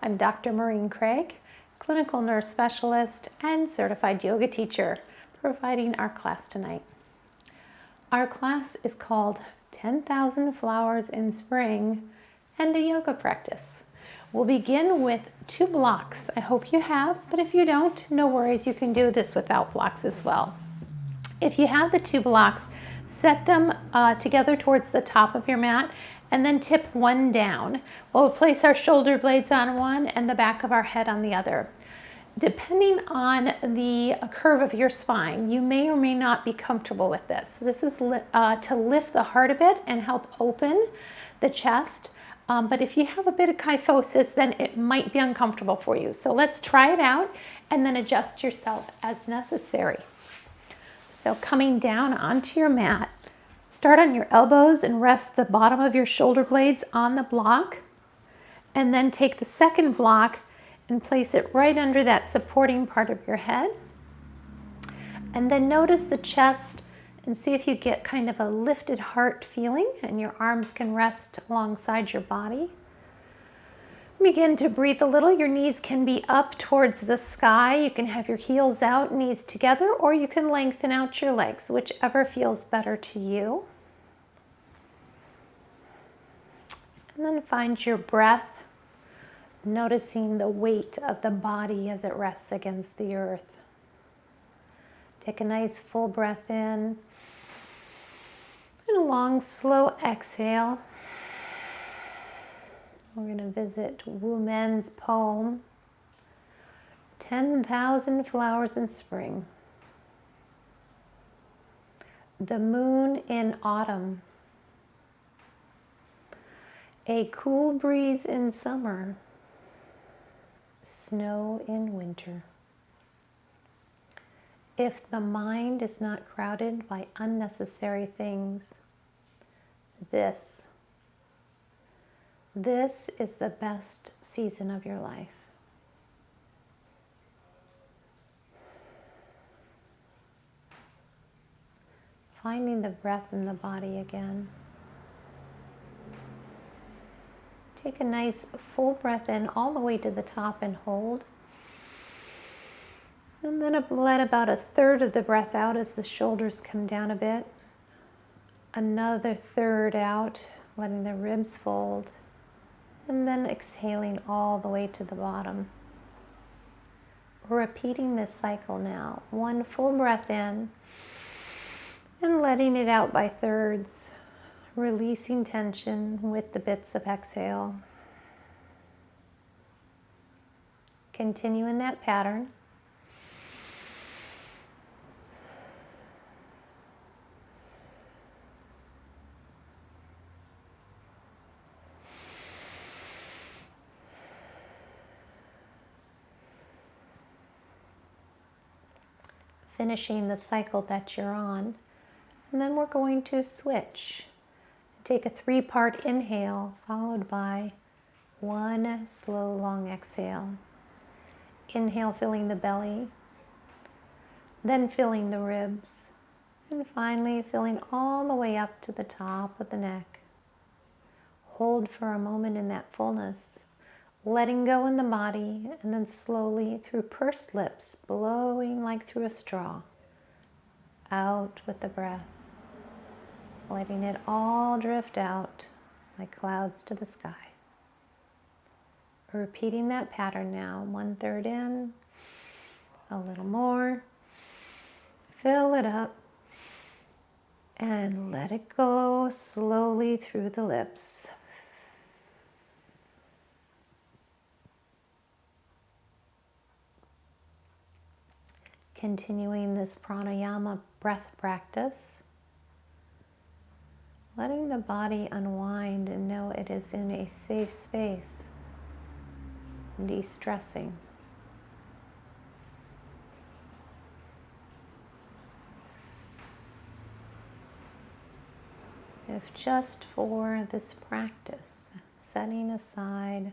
I'm Dr. Maureen Craig, clinical nurse specialist and certified yoga teacher, providing our class tonight. Our class is called 10,000 Flowers in Spring and a yoga practice. We'll begin with 2 blocks. I hope you have, but if you don't, no worries, you can do this without blocks as well. If you have the 2 blocks, set them together towards the top of your mat and then tip one down. We'll place our shoulder blades on one and the back of our head on the other. Depending on the curve of your spine, you may or may not be comfortable with this. This is to lift the heart a bit and help open the chest. But if you have a bit of kyphosis, then it might be uncomfortable for you. So let's try it out and then adjust yourself as necessary. So coming down onto your mat, start on your elbows and rest the bottom of your shoulder blades on the block. And then take the second block and place it right under that supporting part of your head. And then notice the chest and see if you get kind of a lifted heart feeling and your arms can rest alongside your body. Begin to breathe a little. Your knees can be up towards the sky. You can have your heels out, knees together, or you can lengthen out your legs, whichever feels better to you. And then find your breath, noticing the weight of the body as it rests against the earth. Take a nice full breath in and a long, slow exhale. We're going to visit Wu Men's poem, 10,000 Flowers in Spring. The moon in autumn, a cool breeze in summer, snow in winter. If the mind is not crowded by unnecessary things, this is the best season of your life. Finding the breath in the body again. Take a nice full breath in all the way to the top and hold. And then let about 1/3 of the breath out as the shoulders come down a bit. Another 1/3 out, letting the ribs fold. And then exhaling all the way to the bottom. We're repeating this cycle now. 1 full breath in and letting it out by 1/3s, releasing tension with the bits of exhale. Continue in that pattern. Finishing the cycle that you're on, and then we're going to switch. Take a 3-part inhale followed by 1 slow long exhale. Inhale, filling the belly, then filling the ribs, and finally filling all the way up to the top of the neck. Hold for a moment in that fullness, letting go in the body, and then slowly through pursed lips, blowing like through a straw, out with the breath, letting it all drift out like clouds to the sky. Repeating that pattern now, 1/3 in, a little more, fill it up, and let it go slowly through the lips. Continuing this pranayama breath practice, letting the body unwind and know it is in a safe space, de-stressing. If just for this practice, setting aside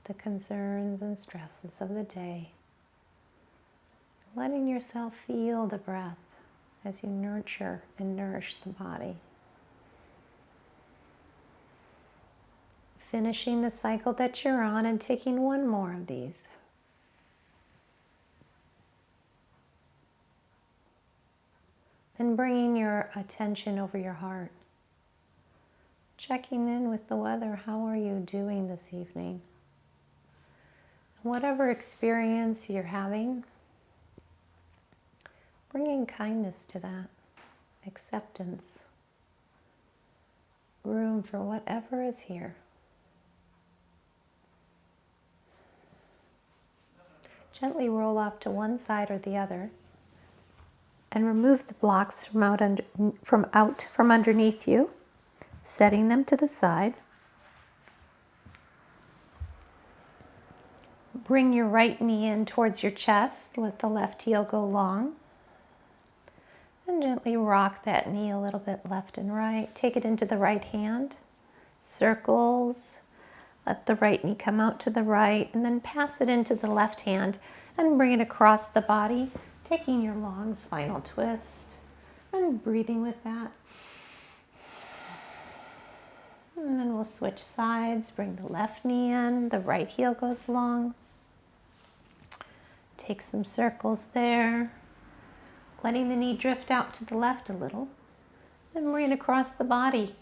the concerns and stresses of the day, letting yourself feel the breath as you nurture and nourish the body. finishing the cycle that you're on and taking one more of these. And bringing your attention over your heart. Checking in with the weather. How are you doing this evening? Whatever experience you're having, bringing kindness to that. Acceptance. Room for whatever is here. Gently roll off to one side or the other and remove the blocks from underneath you, setting them to the side. Bring your right knee in towards your chest. Let the left heel go long. And gently rock that knee a little bit left and right. Take it into the right hand. Circles. Let the right knee come out to the right, and then pass it into the left hand and bring it across the body, taking your long spinal twist and breathing with that. And then we'll switch sides. Bring the left knee in, the right heel goes long. Take some circles there, letting the knee drift out to the left a little. Then bring it across the body,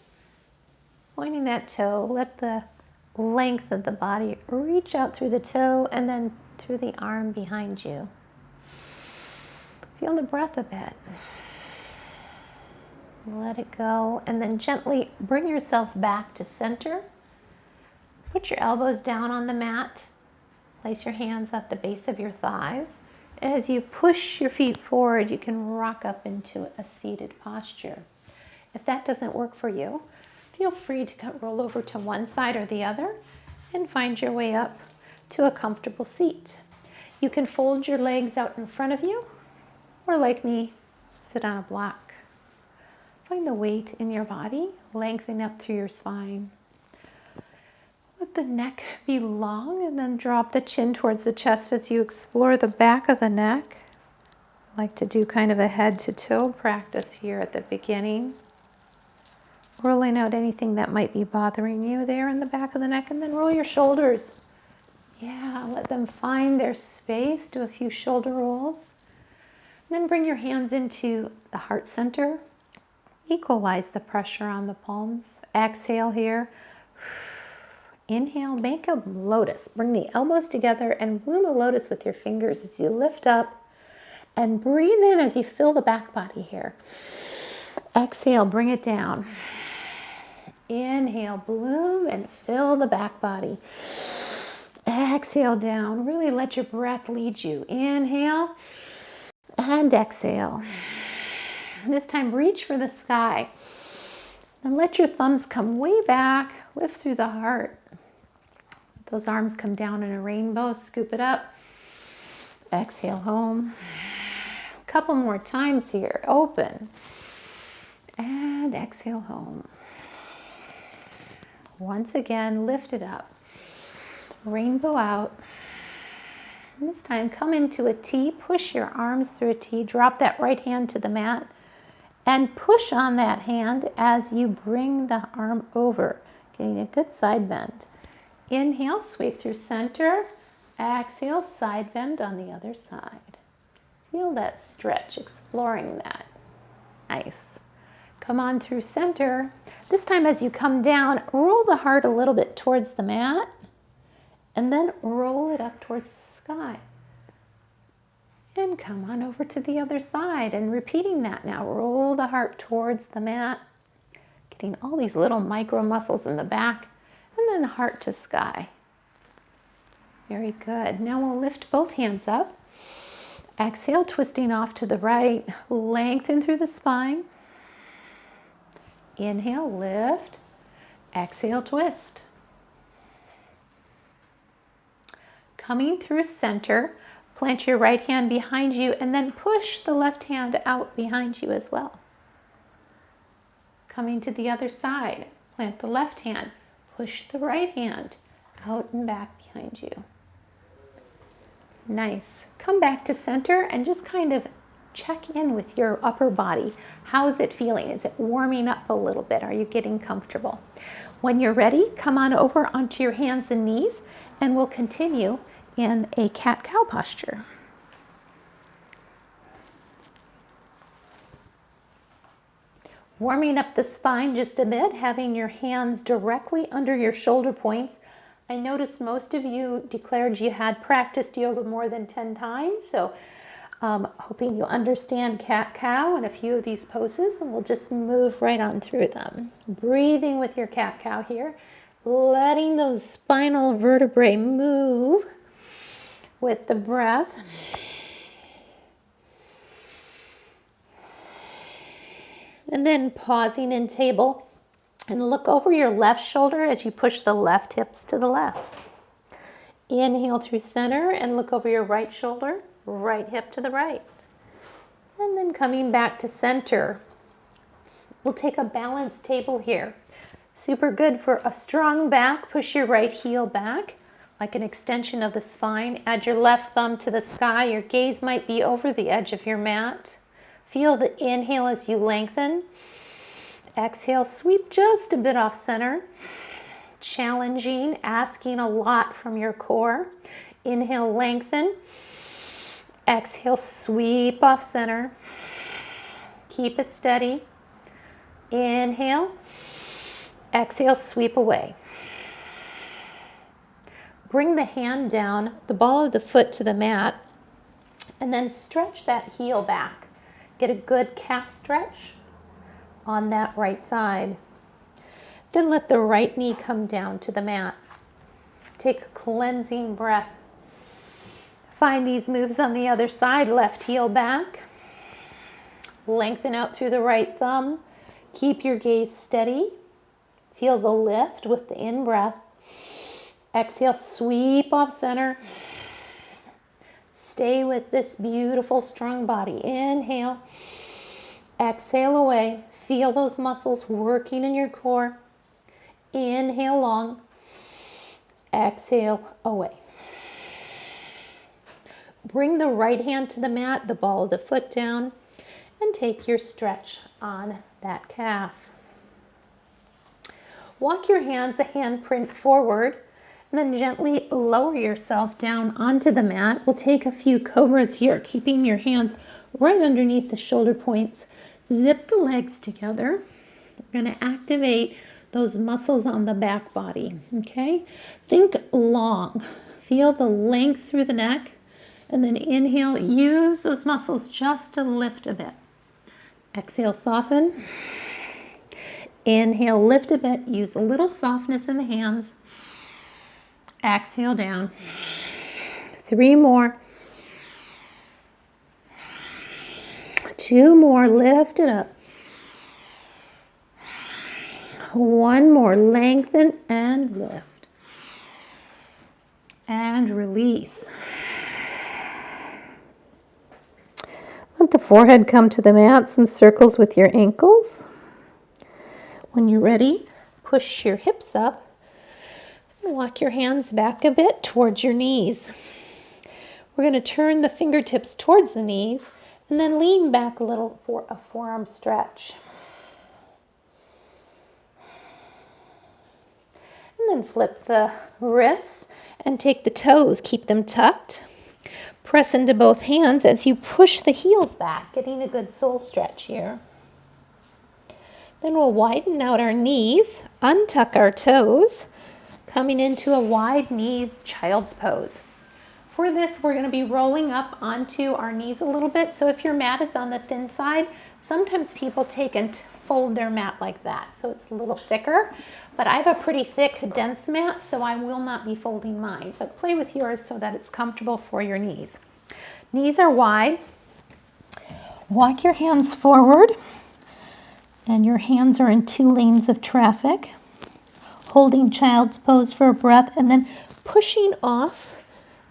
pointing that toe. Let the length of the body reach out through the toe and then through the arm behind you. Feel the breath a bit. Let it go, and then gently bring yourself back to center. Put your elbows down on the mat. Place your hands at the base of your thighs. As you push your feet forward, you can rock up into a seated posture. If that doesn't work for you, feel free to roll over to one side or the other and find your way up to a comfortable seat. You can fold your legs out in front of you, or like me, sit on a block. Find the weight in your body, lengthen up through your spine. Let the neck be long, and then drop the chin towards the chest as you explore the back of the neck. I like to do kind of a head to toe practice here at the beginning. Rolling out anything that might be bothering you there in the back of the neck, and then roll your shoulders. Yeah, let them find their space. Do a few shoulder rolls. And then bring your hands into the heart center. Equalize the pressure on the palms. Exhale here. Inhale, make a lotus. Bring the elbows together and bloom a lotus with your fingers as you lift up. And breathe in as you fill the back body here. Exhale, bring it down. Inhale, bloom and fill the back body. Exhale down. Really let your breath lead you. Inhale and exhale. This time reach for the sky. And let your thumbs come way back. Lift through the heart. Let those arms come down in a rainbow. Scoop it up. Exhale home. A couple more times here. Open. And exhale home. Once again, lift it up. Rainbow out. And this time, come into a T. Push your arms through a T. Drop that right hand to the mat. And push on that hand as you bring the arm over, getting a good side bend. Inhale, sweep through center. Exhale, side bend on the other side. Feel that stretch, exploring that. Nice. Come on through center. This time as you come down, roll the heart a little bit towards the mat, and then roll it up towards the sky. And come on over to the other side, and repeating that now. Roll the heart towards the mat, getting all these little micro muscles in the back, and then heart to sky. Very good. Now we'll lift both hands up. Exhale, twisting off to the right. Lengthen through the spine. Inhale, lift. Exhale, twist. Coming through center, plant your right hand behind you and then push the left hand out behind you as well. Coming to the other side, plant the left hand, push the right hand out and back behind you. Nice. Come back to center and just kind of check in with your upper body. How is it feeling? Is it warming up a little bit? Are you getting comfortable? When you're ready, come on over onto your hands and knees, and we'll continue in a cat-cow posture. Warming up the spine just a bit, having your hands directly under your shoulder points. I noticed most of you declared you had practiced yoga more than 10 times, so hoping you understand cat-cow and a few of these poses, and we'll just move right on through them. Breathing with your cat-cow here, letting those spinal vertebrae move with the breath. And then pausing in table, and look over your left shoulder as you push the left hips to the left. Inhale through center and look over your right shoulder, right hip to the right. And then coming back to center. We'll take a balanced table here. Super good for a strong back. Push your right heel back like an extension of the spine. Add your left thumb to the sky. Your gaze might be over the edge of your mat. Feel the inhale as you lengthen. Exhale, sweep just a bit off center. Challenging, asking a lot from your core. Inhale, lengthen. Exhale, sweep off center. Keep it steady. Inhale. Exhale, sweep away. Bring the hand down, the ball of the foot to the mat, and then stretch that heel back. Get a good calf stretch on that right side. Then let the right knee come down to the mat. Take a cleansing breath. Find these moves on the other side. Left heel back. Lengthen out through the right thumb. Keep your gaze steady. Feel the lift with the in-breath. Exhale, sweep off center. Stay with this beautiful, strong body. Inhale. Exhale away. Feel those muscles working in your core. Inhale long. Exhale away. Bring the right hand to the mat, the ball of the foot down, and take your stretch on that calf. Walk your hands a handprint forward, and then gently lower yourself down onto the mat. We'll take a few cobras here, keeping your hands right underneath the shoulder points. Zip the legs together. We're going to activate those muscles on the back body, okay? Think long. Feel the length through the neck, and then inhale. Use those muscles just to lift a bit. Exhale, soften. Inhale, lift a bit. Use a little softness in the hands. Exhale down. 3 more. 2 more. Lift it up. 1 more. Lengthen and lift. And release. Let the forehead come to the mat. Some circles with your ankles. When you're ready, push your hips up. Walk your hands back a bit towards your knees. We're going to turn the fingertips towards the knees and then lean back a little for a forearm stretch. And then flip the wrists and take the toes. Keep them tucked. Press into both hands as you push the heels back, getting a good soul stretch here. Then we'll widen out our knees, untuck our toes, coming into a wide knee child's pose. For this, we're going to be rolling up onto our knees a little bit. So if your mat is on the thin side, sometimes people take and fold their mat like that, so it's a little thicker. But I have a pretty thick, dense mat, so I will not be folding mine. But play with yours so that it's comfortable for your knees. Knees are wide. Walk your hands forward, and your hands are in 2 lanes of traffic. Holding child's pose for a breath, and then pushing off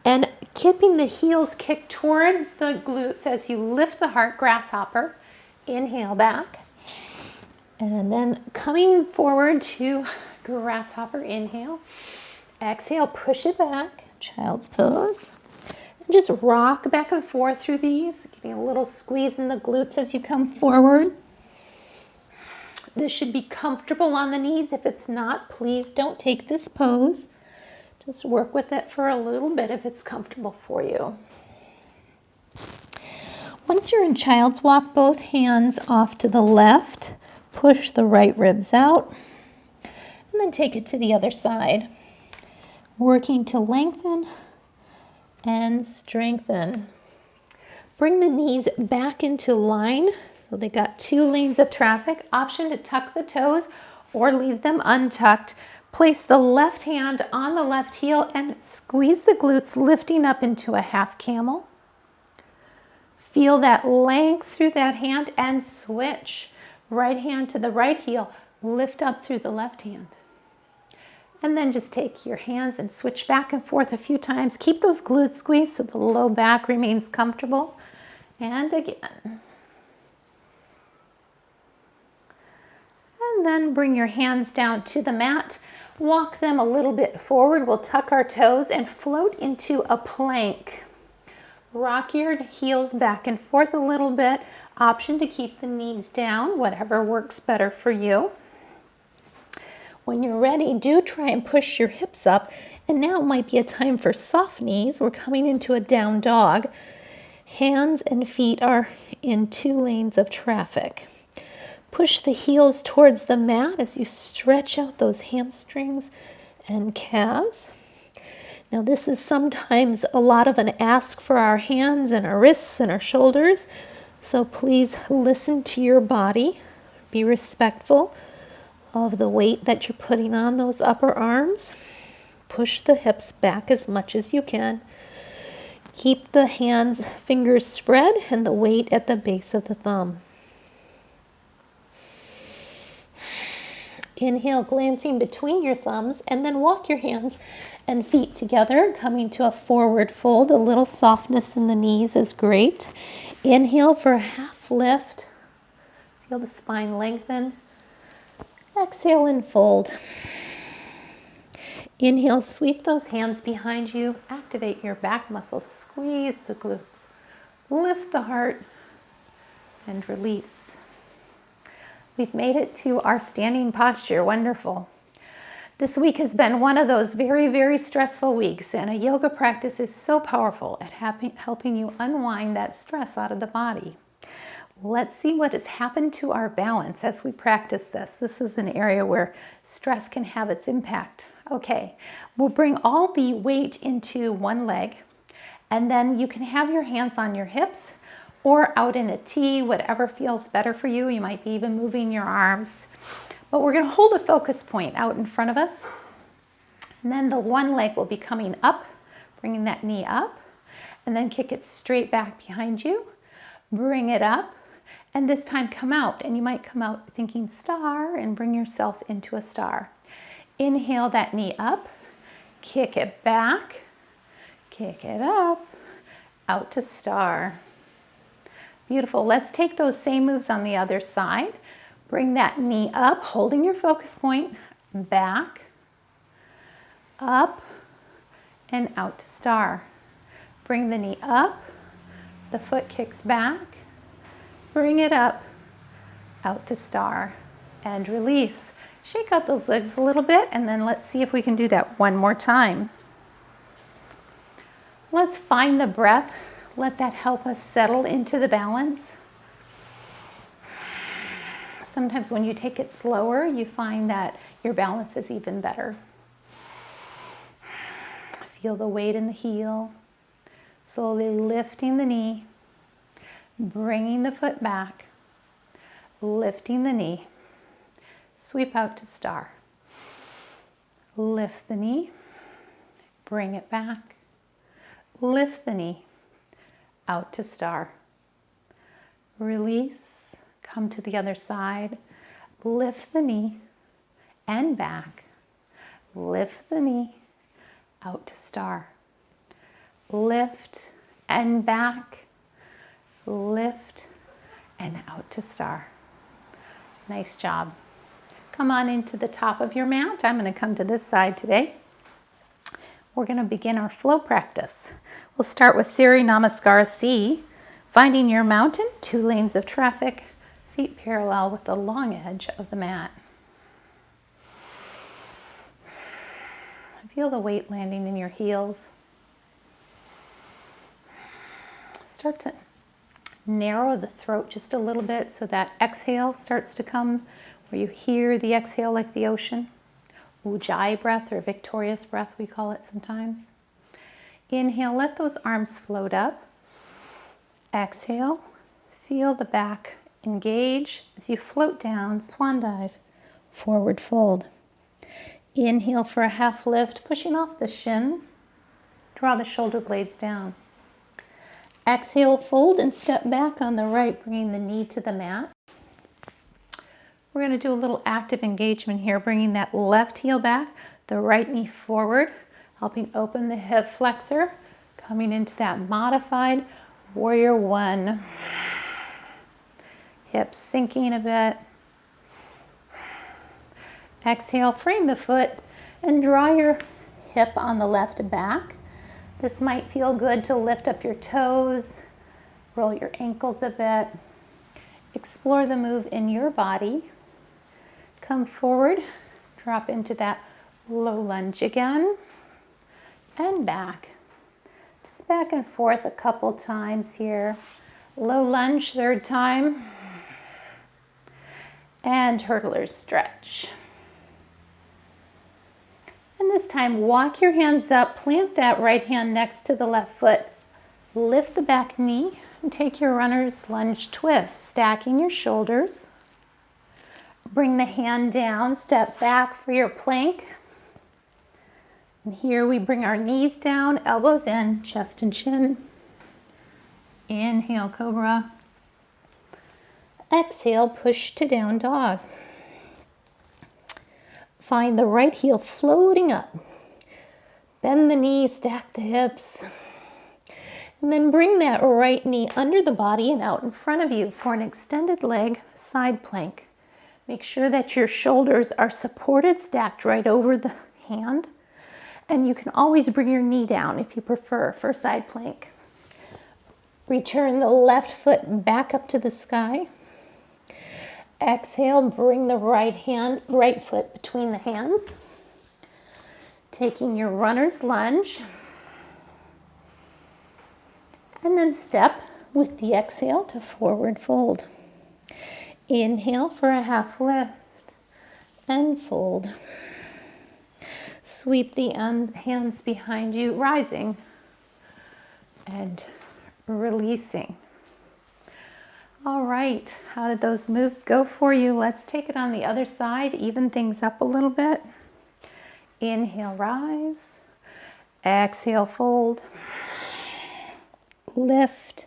and keeping the heels kicked towards the glutes as you lift the heart, grasshopper. Inhale back. And then coming forward to grasshopper, inhale. Exhale, push it back, child's pose. And just rock back and forth through these, giving a little squeeze in the glutes as you come forward. This should be comfortable on the knees. If it's not, please don't take this pose. Just work with it for a little bit if it's comfortable for you. Once you're in child's walk, both hands off to the left. Push the right ribs out. And then take it to the other side. Working to lengthen and strengthen. Bring the knees back into line. So they got 2 lanes of traffic. Option to tuck the toes or leave them untucked. Place the left hand on the left heel and squeeze the glutes, lifting up into a half camel. Feel that length through that hand and switch. Right hand to the right heel, lift up through the left hand. And then just take your hands and switch back and forth a few times. Keep those glutes squeezed so the low back remains comfortable. And again. And then bring your hands down to the mat. Walk them a little bit forward. We'll tuck our toes and float into a plank. Rock your heels back and forth a little bit. Option to keep the knees down, whatever works better for you. When you're ready, do try and push your hips up. And now might be a time for soft knees. We're coming into a down dog. Hands and feet are in 2 lanes of traffic. Push the heels towards the mat as you stretch out those hamstrings and calves. Now this is sometimes a lot of an ask for our hands and our wrists and our shoulders. So please listen to your body. Be respectful of the weight that you're putting on those upper arms. Push the hips back as much as you can. Keep the hands, fingers spread and the weight at the base of the thumb. Inhale, glancing between your thumbs, and then walk your hands and feet together, coming to a forward fold. A little softness in the knees is great. Inhale for a half lift. Feel the spine lengthen. Exhale and fold. Inhale, sweep those hands behind you. Activate your back muscles. Squeeze the glutes. Lift the heart and release. We've made it to our standing posture. Wonderful. This week has been one of those very, very stressful weeks, and a yoga practice is so powerful at helping you unwind that stress out of the body. Let's see what has happened to our balance as we practice this. This is an area where stress can have its impact. Okay, we'll bring all the weight into one leg, and then you can have your hands on your hips or out in a T, whatever feels better for you. You might be even moving your arms. But we're going to hold a focus point out in front of us. And then the one leg will be coming up, bringing that knee up, and then kick it straight back behind you. Bring it up, and this time come out. And you might come out thinking star and bring yourself into a star. Inhale that knee up, kick it back, kick it up, out to star. Beautiful. Let's take those same moves on the other side. Bring that knee up, holding your focus point, back, up, and out to star. Bring the knee up, the foot kicks back, bring it up, out to star, and release. Shake out those legs a little bit, and then let's see if we can do that one more time. Let's find the breath. Let that help us settle into the balance. Sometimes when you take it slower, you find that your balance is even better. Feel the weight in the heel. Slowly lifting the knee, bringing the foot back, lifting the knee. Sweep out to star. Lift the knee, bring it back, lift the knee, out to star. Release, come to the other side, lift the knee and back, lift the knee, out to star. Lift and back, lift and out to star. Nice job. Come on into the top of your mat. I'm going to come to this side today. We're going to begin our flow practice. We'll start with Surya Namaskara C, finding your mountain, 2 lanes of traffic. feet parallel with the long edge of the mat. Feel the weight landing in your heels. Start to narrow the throat just a little bit so that exhale starts to come where you hear the exhale like the ocean. Ujjayi breath, or victorious breath we call it sometimes. Inhale, let those arms float up. Exhale, feel the back engage as you float down, swan dive, forward fold. Inhale for a half lift, pushing off the shins. Draw the shoulder blades down. Exhale, fold and step back on the right, bringing the knee to the mat. We're going to do a little active engagement here, bringing that left heel back, the right knee forward, helping open the hip flexor, coming into that modified warrior one. Hips sinking a bit. Exhale, frame the foot and draw your hip on the left back. This might feel good to lift up your toes, roll your ankles a bit. Explore the move in your body. Come forward, drop into that low lunge again, and back. Just back and forth a couple times here. Low lunge, third time. And hurdler's stretch. And this time, walk your hands up, plant that right hand next to the left foot. Lift the back knee and take your runner's lunge twist, stacking your shoulders. Bring the hand down, step back for your plank. And here we bring our knees down, elbows in, chest and chin. Inhale, cobra. Exhale, push to down dog. Find the right heel floating up. Bend the knees, stack the hips. And then bring that right knee under the body and out in front of you for an extended leg side plank. Make sure that your shoulders are supported, stacked right over the hand. And you can always bring your knee down if you prefer for side plank. Return the left foot back up to the sky. Exhale, bring the right foot between the hands. Taking your runner's lunge. And then step with the exhale to forward fold. Inhale for a half lift and fold. Sweep the hands behind you, rising and releasing. All right, how did those moves go for you? Let's take it on the other side, even things up a little bit. Inhale, rise. Exhale, fold. Lift.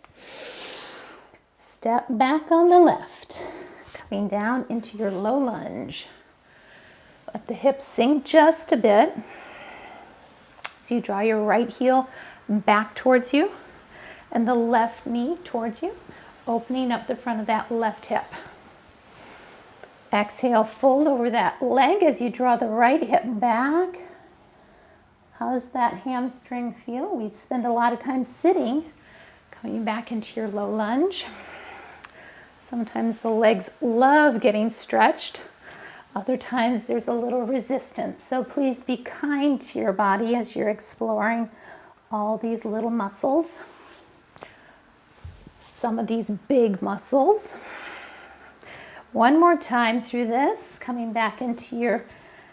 Step back on the left. Coming down into your low lunge. Let the hips sink just a bit. So you draw your right heel back towards you and the left knee towards you, opening up the front of that left hip. Exhale, fold over that leg as you draw the right hip back. How's that hamstring feel? We spend a lot of time sitting, coming back into your low lunge. Sometimes the legs love getting stretched. Other times there's a little resistance. So please be kind to your body as you're exploring all these little muscles. Some of these big muscles. One more time through this, coming back into your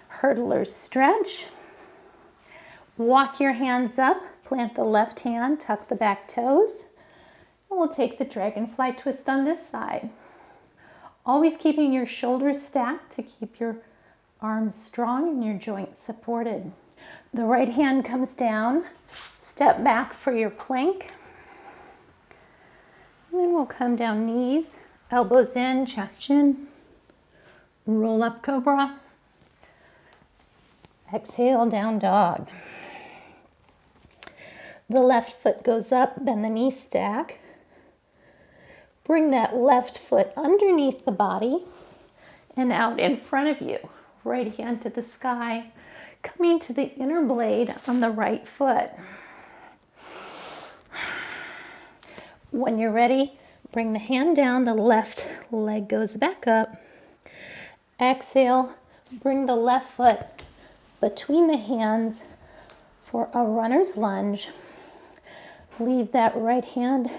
hurdler's stretch. Walk your hands up, plant the left hand, tuck the back toes. And we'll take the dragonfly twist on this side. Always keeping your shoulders stacked to keep your arms strong and your joints supported. The right hand comes down, step back for your plank. And then we'll come down knees, elbows in, chest in. Roll up cobra. Exhale, down dog. The left foot goes up, bend the knee, stack. Bring that left foot underneath the body and out in front of you. Right hand to the sky, coming to the inner blade on the right foot. When you're ready, bring the hand down, the left leg goes back up. Exhale, bring the left foot between the hands for a runner's lunge. Leave that right hand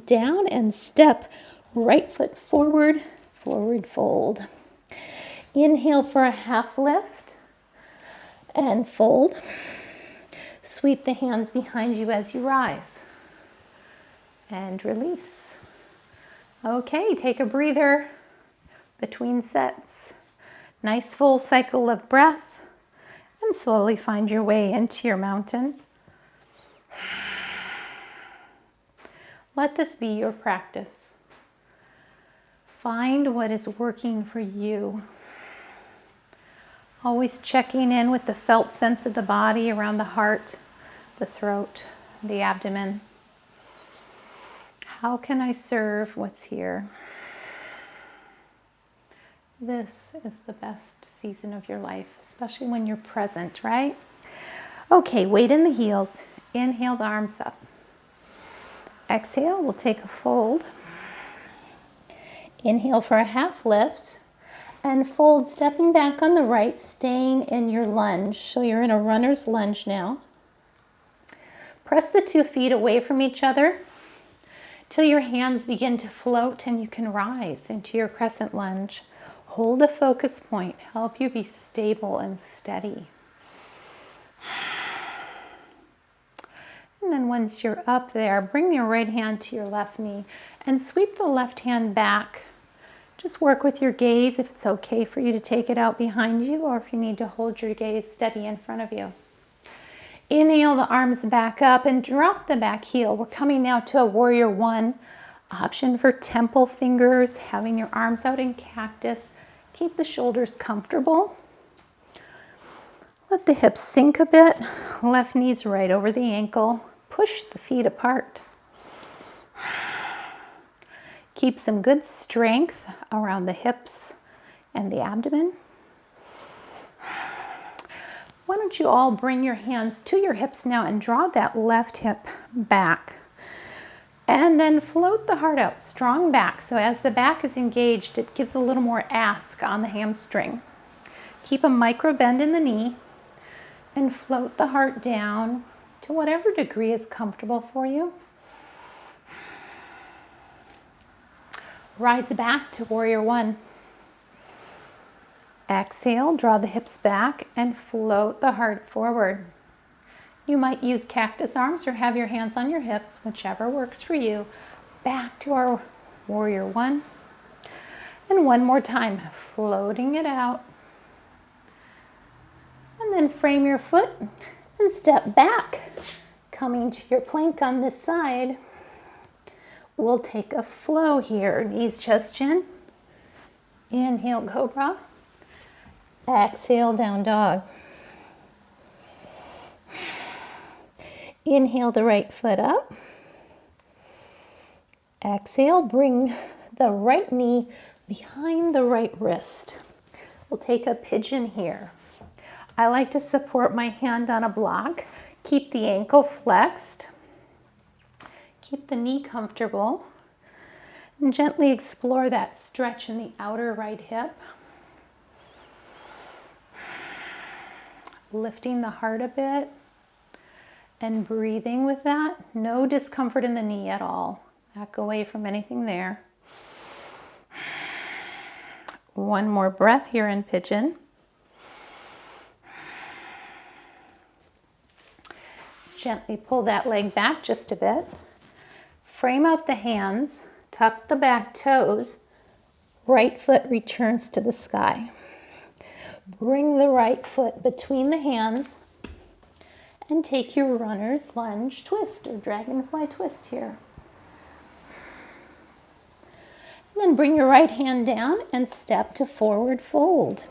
down and step right foot forward, forward fold. Inhale for a half lift and fold. Sweep the hands behind you as you rise and release. Okay, take a breather between sets. Nice full cycle of breath and slowly find your way into your mountain. Let this be your practice. Find what is working for you. Always checking in with the felt sense of the body around the heart, the throat, the abdomen. How can I serve what's here? This is the best season of your life, especially when you're present, right? Okay, weight in the heels. Inhale the arms up. Exhale, we'll take a fold. Inhale for a half lift and fold, stepping back on the right, staying in your lunge. So you're in a runner's lunge now. Press the 2 feet away from each other till your hands begin to float and you can rise into your crescent lunge. Hold a focus point, help you be stable and steady. And then once you're up there, bring your right hand to your left knee and sweep the left hand back. Just work with your gaze if it's okay for you to take it out behind you or if you need to hold your gaze steady in front of you. Inhale the arms back up and drop the back heel. We're coming now to a warrior one. Option for temple fingers, having your arms out in cactus. Keep the shoulders comfortable. Let the hips sink a bit. Left knee's right over the ankle. Push the feet apart. Keep some good strength around the hips and the abdomen. Why don't you all bring your hands to your hips now and draw that left hip back. And then float the heart out, strong back. So as the back is engaged, it gives a little more ask on the hamstring. Keep a micro bend in the knee and float the heart down to whatever degree is comfortable for you. Rise back to warrior one. Exhale, draw the hips back and float the heart forward. You might use cactus arms or have your hands on your hips, whichever works for you. Back to our warrior one. And one more time, floating it out. And then frame your foot and step back. Coming to your plank on this side. We'll take a flow here, knees, chest, chin. Inhale, cobra. Exhale, down dog. Inhale the right foot up. Exhale, bring the right knee behind the right wrist. We'll take a pigeon here. I like to support my hand on a block. Keep the ankle flexed. Keep the knee comfortable. And gently explore that stretch in the outer right hip. Lifting the heart a bit and breathing with that. No discomfort in the knee at all. Back away from anything there. One more breath here in pigeon. Gently pull that leg back just a bit. Frame out the hands, tuck the back toes. Right foot returns to the sky. Bring the right foot between the hands and take your runner's lunge twist or dragonfly twist here. And then bring your right hand down and step to forward fold.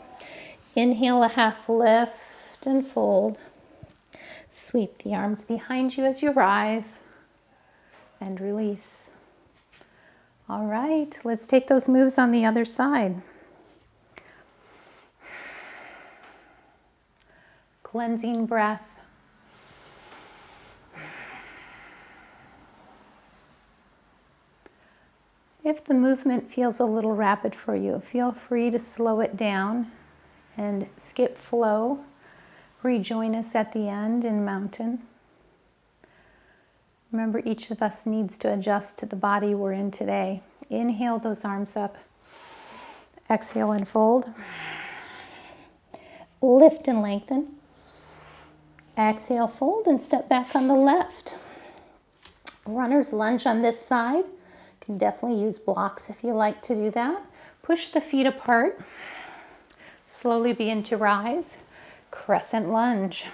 Inhale a half lift and fold. Sweep the arms behind you as you rise and release. All right, let's take those moves on the other side. Cleansing breath. If the movement feels a little rapid for you, feel free to slow it down and skip flow. Rejoin us at the end in mountain. Remember, each of us needs to adjust to the body we're in today. Inhale those arms up. Exhale and fold. Lift and lengthen. Exhale, fold, and step back on the left. Runner's lunge on this side. You can definitely use blocks if you like to do that. Push the feet apart. Slowly begin to rise. Crescent lunge.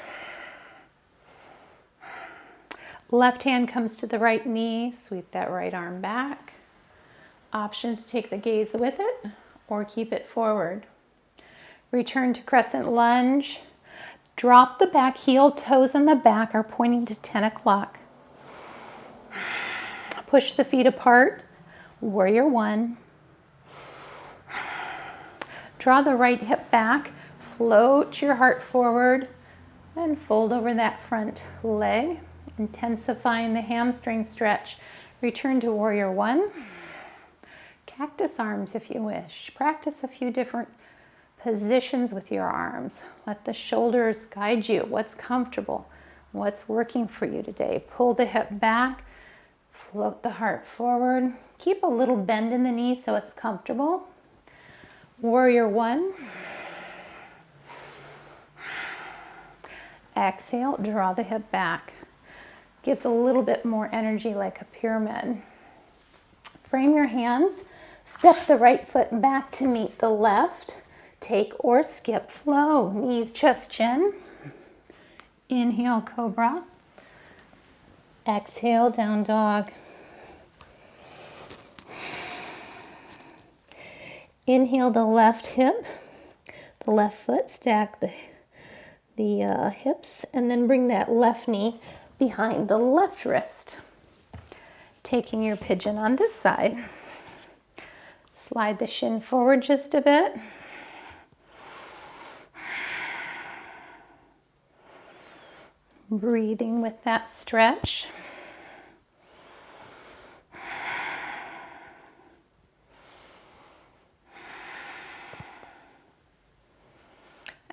Left hand comes to the right knee. Sweep that right arm back. Option to take the gaze with it or keep it forward. Return to crescent lunge. Drop the back heel. Toes on the back are pointing to 10 o'clock. Push the feet apart. Warrior one. Draw the right hip back. Float your heart forward and fold over that front leg, intensifying the hamstring stretch. Return to warrior one. Cactus arms if you wish. Practice a few different positions with your arms. Let the shoulders guide you. What's comfortable? What's working for you today? Pull the hip back. Float the heart forward. Keep a little bend in the knee so it's comfortable. Warrior one. Exhale, draw the hip back. Gives a little bit more energy like a pyramid. Frame your hands. Step the right foot back to meet the left. Take or skip flow. Knees, chest, chin. Inhale, cobra. Exhale, down dog. Inhale the left hip, the left foot, stack the hips, and then bring that left knee behind the left wrist. Taking your pigeon on this side. Slide the shin forward just a bit. Breathing with that stretch.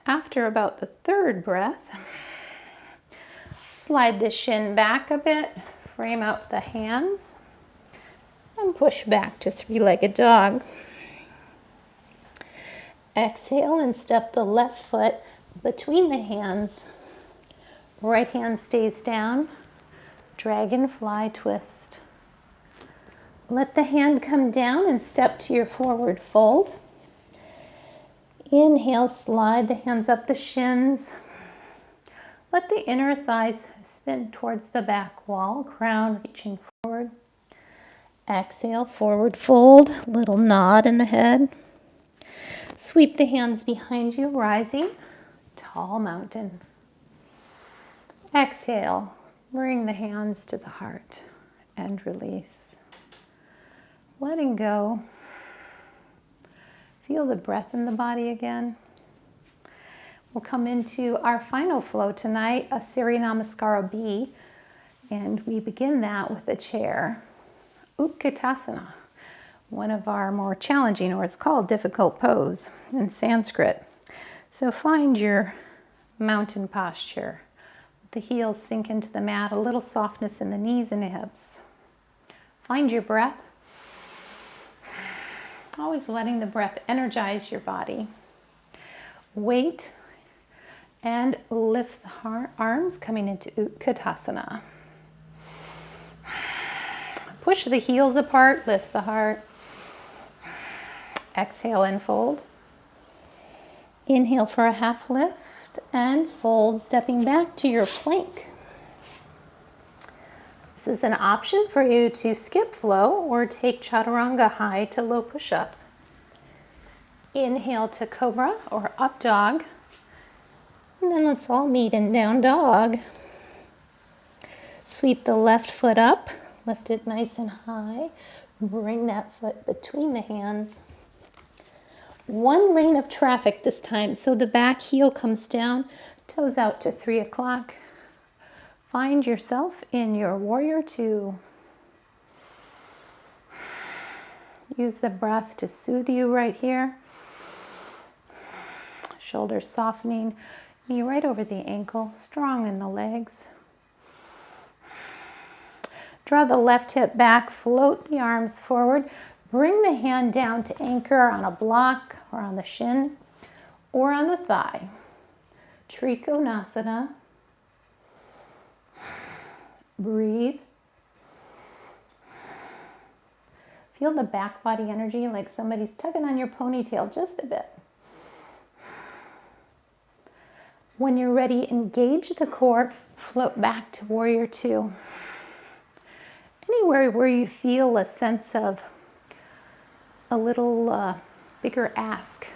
After about the third breath, slide the shin back a bit, frame out the hands, and push back to three-legged dog. Exhale and step the left foot between the hands. Right hand stays down. Dragonfly twist. Let the hand come down and step to your forward fold. Inhale, slide the hands up the shins. Let the inner thighs spin towards the back wall, crown reaching forward. Exhale, forward fold, little nod in the head. Sweep the hands behind you, rising, tall mountain. Exhale, bring the hands to the heart and release. Letting go. Feel the breath in the body again. We'll come into our final flow tonight, a Surya Namaskara B, and we begin that with a chair. Utkatasana, one of our more challenging, or it's called difficult pose in Sanskrit. So find your mountain posture. The heels sink into the mat, a little softness in the knees and hips. Find your breath. Always letting the breath energize your body. Wait and lift the arms, coming into Utkatasana. Push the heels apart, lift the heart. Exhale and fold. Inhale for a half lift and fold, stepping back to your plank. This is an option for you to skip flow or take chaturanga high to low push-up. Inhale to cobra or up dog. And then let's all meet in down dog. Sweep the left foot up, lift it nice and high. Bring that foot between the hands. One lane of traffic this time, so the back heel comes down, toes out to 3 o'clock. Find yourself in your warrior two. Use the breath to soothe you right here. Shoulders softening, knee right over the ankle, strong in the legs. Draw the left hip back, float the arms forward. Bring the hand down to anchor on a block or on the shin or on the thigh. Trikonasana. Breathe. Feel the back body energy like somebody's tugging on your ponytail just a bit. When you're ready, engage the core, float back to warrior two. Anywhere where you feel a sense of a little bigger ask,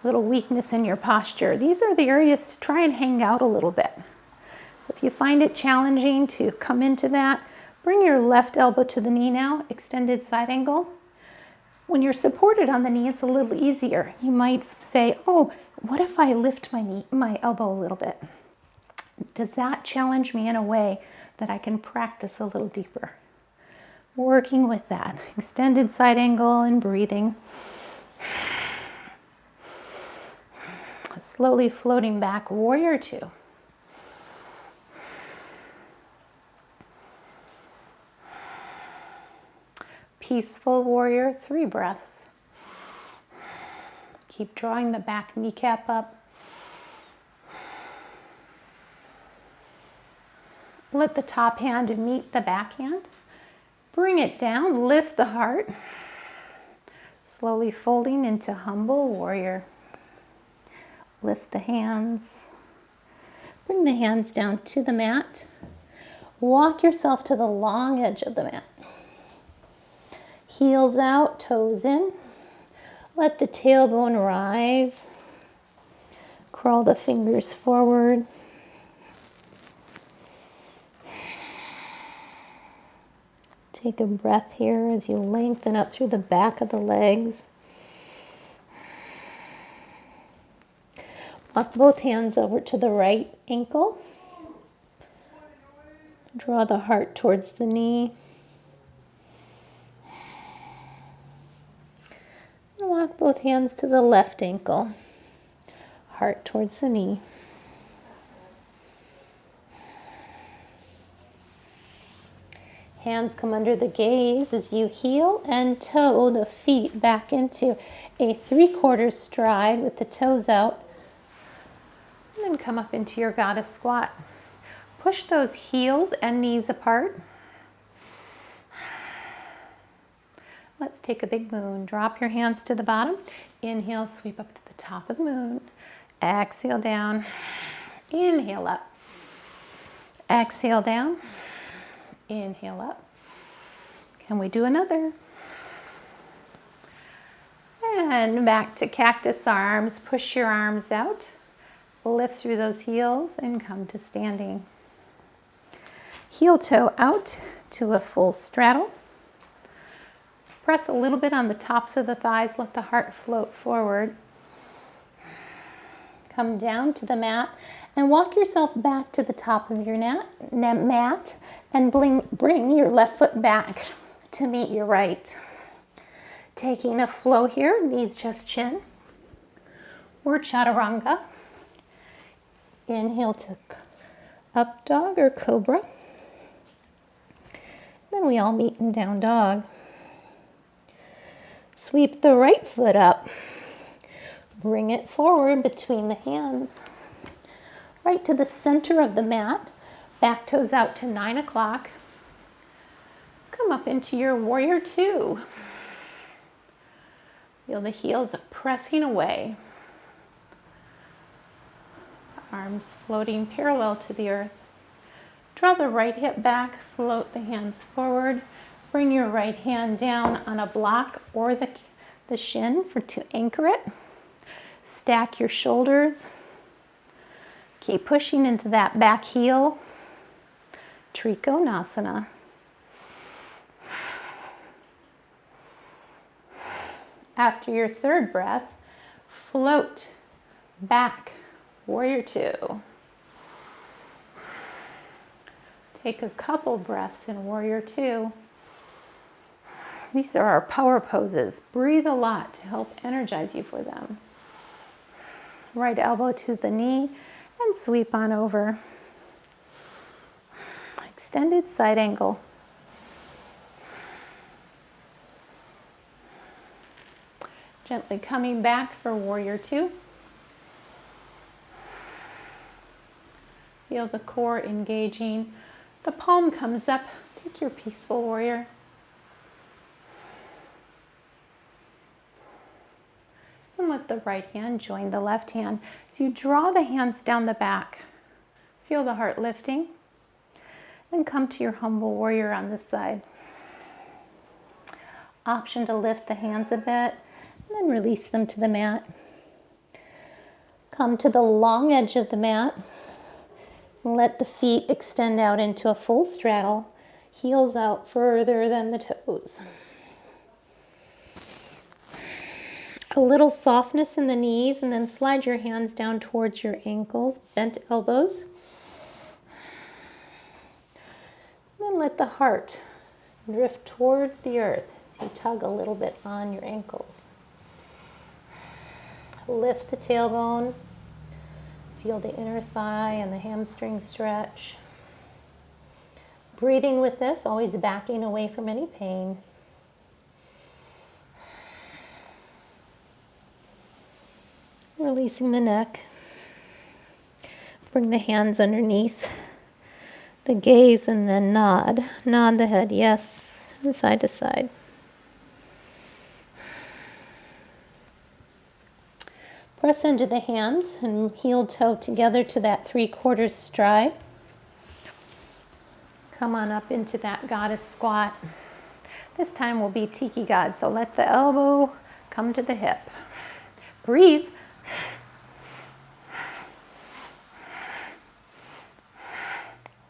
a little weakness in your posture, these are the areas to try and hang out a little bit. So if you find it challenging to come into that, bring your left elbow to the knee now, extended side angle. When you're supported on the knee, it's a little easier. You might say, oh, what if I lift my elbow a little bit? Does that challenge me in a way that I can practice a little deeper? Working with that. Extended side angle and breathing. Slowly floating back, warrior two. Peaceful warrior, 3 breaths. Keep drawing the back kneecap up. Let the top hand meet the back hand. Bring it down, lift the heart. Slowly folding into humble warrior. Lift the hands. Bring the hands down to the mat. Walk yourself to the long edge of the mat. Heels out, toes in. Let the tailbone rise. Crawl the fingers forward. Take a breath here as you lengthen up through the back of the legs. Walk both hands over to the right ankle. Draw the heart towards the knee. Walk both hands to the left ankle. Heart towards the knee. Hands come under the gaze as you heel and toe the feet back into a 3/4 stride with the toes out. And then come up into your goddess squat. Push those heels and knees apart. Let's take a big moon. Drop your hands to the bottom. Inhale, sweep up to the top of the moon. Exhale down. Inhale up. Exhale down. Inhale up. Can we do another? And back to cactus arms. Push your arms out. Lift through those heels and come to standing. Heel toe out to a full straddle. Press a little bit on the tops of the thighs. Let the heart float forward. Come down to the mat and walk yourself back to the top of your mat and bring your left foot back to meet your right. Taking a flow here, knees just chin. Or chaturanga. Inhale to up dog or cobra. Then we all meet in down dog. Sweep the right foot up. Bring it forward between the hands. Right to the center of the mat. Back toes out to 9 o'clock. Come up into your warrior two. Feel the heels pressing away. Arms floating parallel to the earth. Draw the right hip back, float the hands forward. Bring your right hand down on a block or the shin to anchor it. Stack your shoulders. Keep pushing into that back heel. Trikonasana. After your 3rd breath, float back, warrior two. Take a couple breaths in warrior two. These are our power poses. Breathe a lot to help energize you for them. Right elbow to the knee and sweep on over. Extended side angle. Gently coming back for warrior two. Feel the core engaging. The palm comes up. Take your peaceful warrior. And let the right hand join the left hand. So you draw the hands down the back. Feel the heart lifting. And come to your humble warrior on this side. Option to lift the hands a bit and then release them to the mat. Come to the long edge of the mat. Let the feet extend out into a full straddle, heels out further than the toes. A little softness in the knees, and then slide your hands down towards your ankles, bent elbows. And then let the heart drift towards the earth as you tug a little bit on your ankles. Lift the tailbone. Feel the inner thigh and the hamstring stretch. Breathing with this, always backing away from any pain. Releasing the neck. Bring the hands underneath the gaze and then nod. Nod the head, yes, side to side. Press into the hands and heel toe together to that 3/4 stride. Come on up into that goddess squat. This time will be tiki god, so let the elbow come to the hip. Breathe.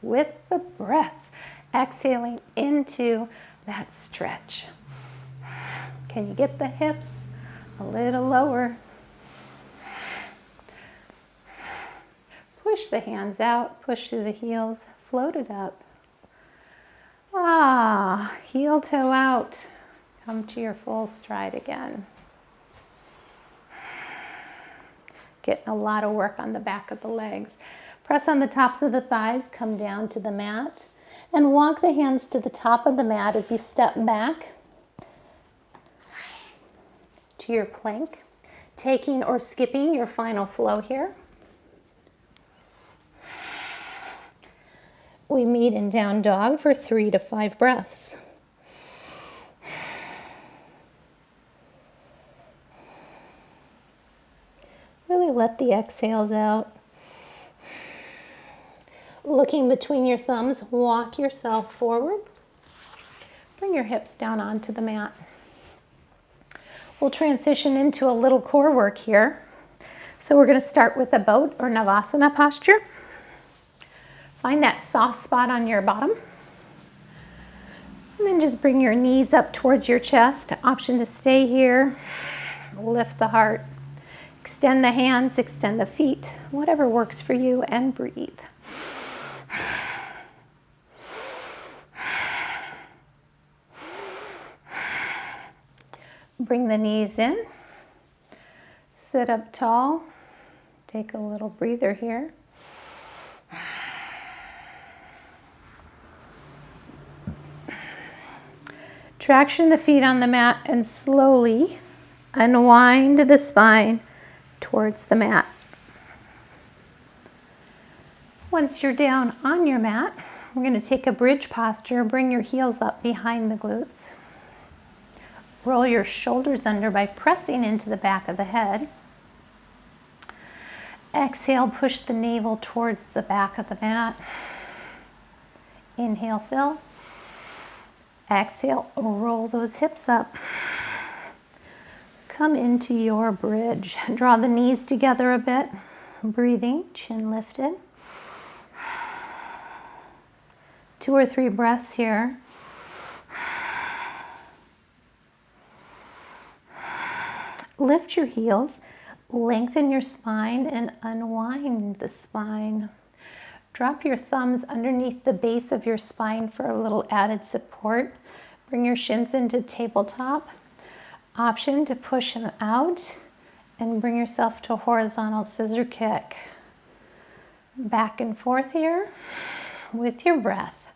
With the breath, exhaling into that stretch. Can you get the hips a little lower? Push the hands out, push through the heels, float it up. Heel toe out. Come to your full stride again. Getting a lot of work on the back of the legs. Press on the tops of the thighs, come down to the mat, and walk the hands to the top of the mat as you step back to your plank, taking or skipping your final flow here. We meet in down dog for 3 to 5 breaths. Really let the exhales out. Looking between your thumbs, walk yourself forward. Bring your hips down onto the mat. We'll transition into a little core work here. So we're going to start with a boat or Navasana posture. Find that soft spot on your bottom. And then just bring your knees up towards your chest. Option to stay here. Lift the heart. Extend the hands, extend the feet. Whatever works for you, and breathe. Bring the knees in. Sit up tall. Take a little breather here. Traction the feet on the mat and slowly unwind the spine towards the mat. Once you're down on your mat, we're going to take a bridge posture. Bring your heels up behind the glutes. Roll your shoulders under by pressing into the back of the head. Exhale, push the navel towards the back of the mat. Inhale, fill. Exhale, roll those hips up. Come into your bridge. Draw the knees together a bit. Breathing, chin lifted. 2 or 3 breaths here. Lift your heels, lengthen your spine, and unwind the spine. Drop your thumbs underneath the base of your spine for a little added support. Bring your shins into tabletop. Option to push them out and bring yourself to a horizontal scissor kick. Back and forth here with your breath.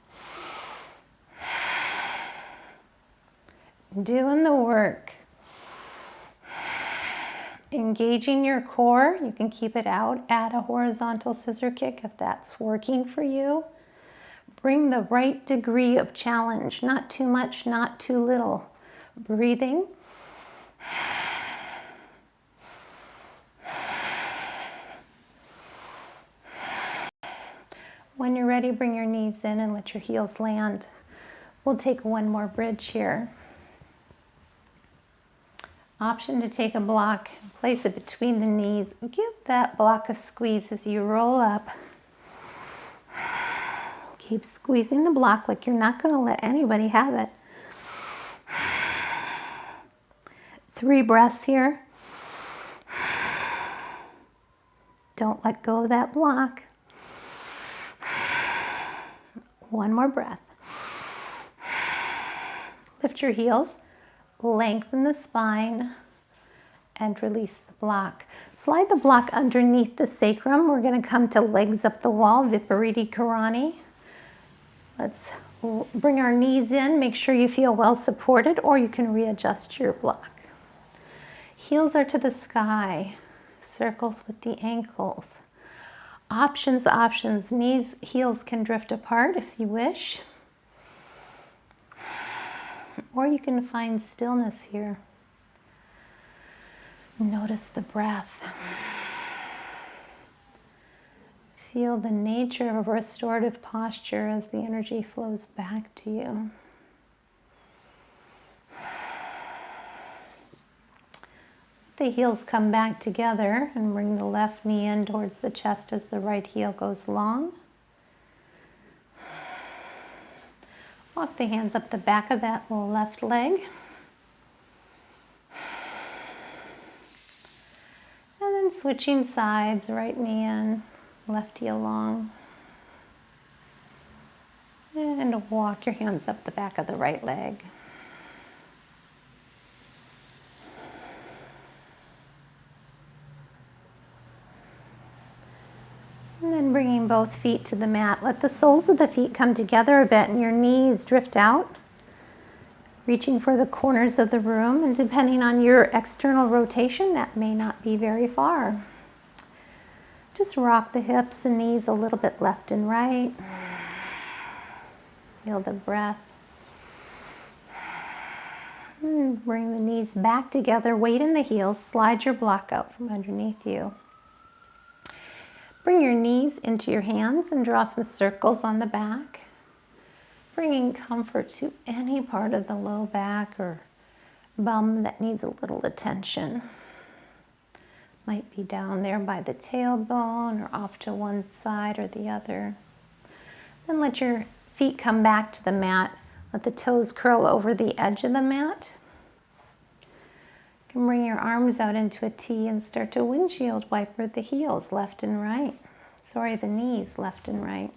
Doing the work. Engaging your core. You can keep it out at a horizontal scissor kick if that's working for you. Bring the right degree of challenge, not too much, not too little. Breathing. When you're ready, bring your knees in and let your heels land. We'll take one more bridge here. Option to take a block, place it between the knees. Give that block a squeeze as you roll up. Keep squeezing the block like you're not going to let anybody have it. 3 breaths here. Don't let go of that block. One more breath. Lift your heels, lengthen the spine, and release the block. Slide the block underneath the sacrum. We're going to come to legs up the wall, Viparita Karani. Let's bring our knees in. Make sure you feel well supported, or you can readjust your block. Heels are to the sky. Circles with the ankles. Options, options. Knees, heels can drift apart if you wish. Or you can find stillness here. Notice the breath. Feel the nature of a restorative posture as the energy flows back to you. The heels come back together and bring the left knee in towards the chest as the right heel goes long. Walk the hands up the back of that left leg. And then switching sides, right knee in, left heel long. And walk your hands up the back of the right leg. And then bringing both feet to the mat. Let the soles of the feet come together a bit and your knees drift out. Reaching for the corners of the room, and depending on your external rotation, that may not be very far. Just rock the hips and knees a little bit left and right. Feel the breath. And bring the knees back together, weight in the heels, slide your block out from underneath you. Bring your knees into your hands and draw some circles on the back, bringing comfort to any part of the low back or bum that needs a little attention. Might be down there by the tailbone or off to one side or the other. Then let your feet come back to the mat. Let the toes curl over the edge of the mat. You can bring your arms out into a T and start to windshield wiper the heels left and right. The knees left and right.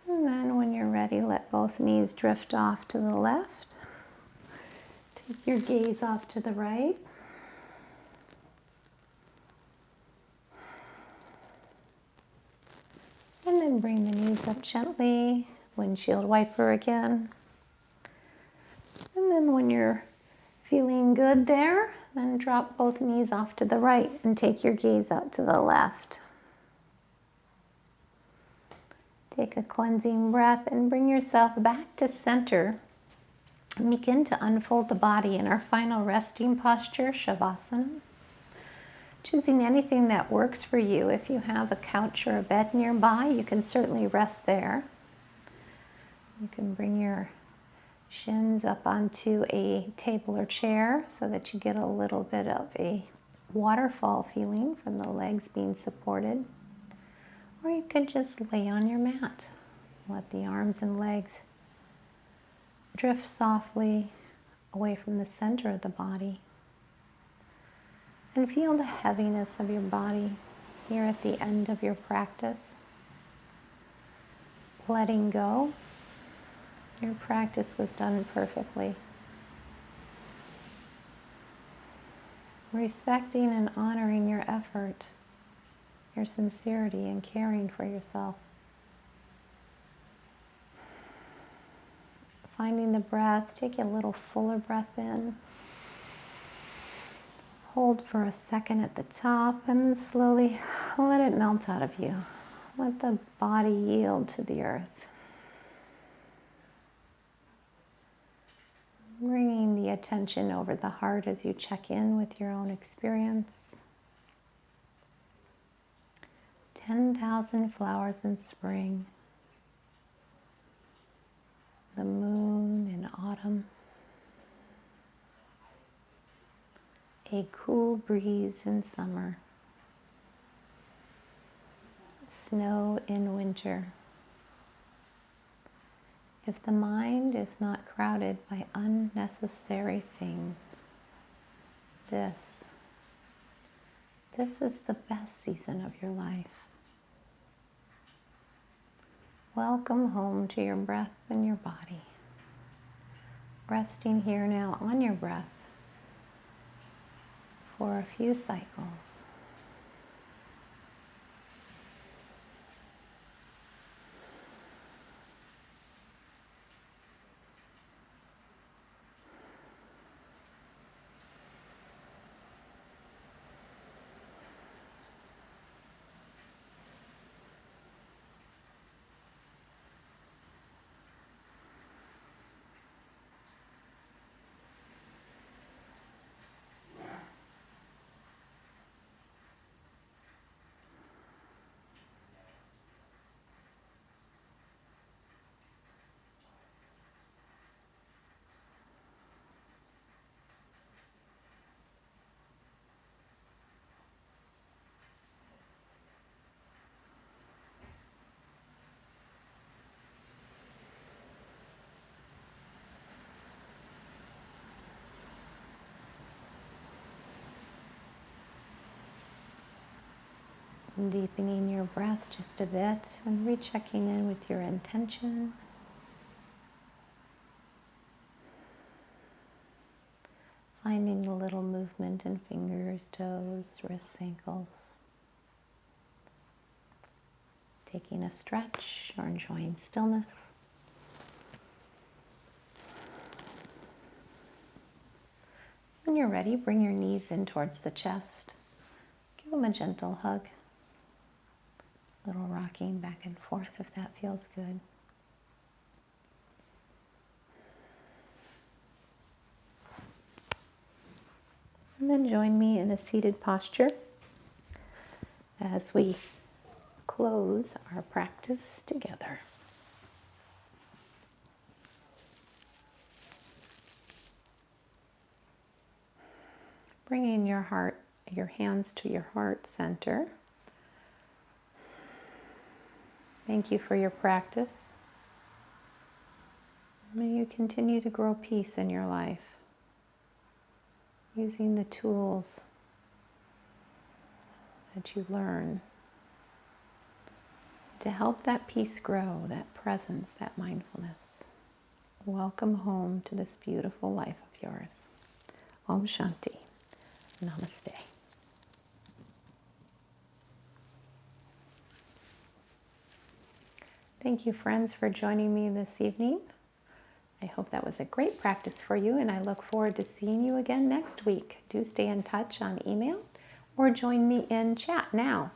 And then when you're ready, let both knees drift off to the left. Take your gaze off to the right. And then bring the knees up gently. Windshield wiper again. And then when you're feeling good there, then drop both knees off to the right and take your gaze out to the left. Take a cleansing breath and bring yourself back to center. And begin to unfold the body in our final resting posture, Shavasana. Choosing anything that works for you. If you have a couch or a bed nearby, you can certainly rest there. You can bring your shins up onto a table or chair so that you get a little bit of a waterfall feeling from the legs being supported. Or you could just lay on your mat. Let the arms and legs drift softly away from the center of the body. And feel the heaviness of your body here at the end of your practice. letting go. Your practice was done perfectly. Respecting and honoring your effort, your sincerity in caring for yourself. Finding the breath, take a little fuller breath in. Hold for a second at the top and then slowly let it melt out of you. Let the body yield to the earth. Bringing the attention over the heart as you check in with your own experience. 10,000 flowers in spring. The moon in autumn. A cool breeze in summer. Snow in winter. If the mind is not crowded by unnecessary things, this is the best season of your life. Welcome home to your breath and your body. Resting here now on your breath for a few cycles. Deepening your breath just a bit and rechecking in with your intention. Finding a little movement in fingers, toes, wrists, ankles. Taking a stretch or enjoying stillness. When you're ready, bring your knees in towards the chest. Give them a gentle hug. Little rocking back and forth if that feels good. And then join me in a seated posture as we close our practice together. Bringing your hands to your heart center. Thank you for your practice. May you continue to grow peace in your life, using the tools that you learn to help that peace grow, that presence, that mindfulness. Welcome home to this beautiful life of yours. Om Shanti. Namaste. Thank you, friends, for joining me this evening. I hope that was a great practice for you, and I look forward to seeing you again next week. Do stay in touch on email or join me in chat now.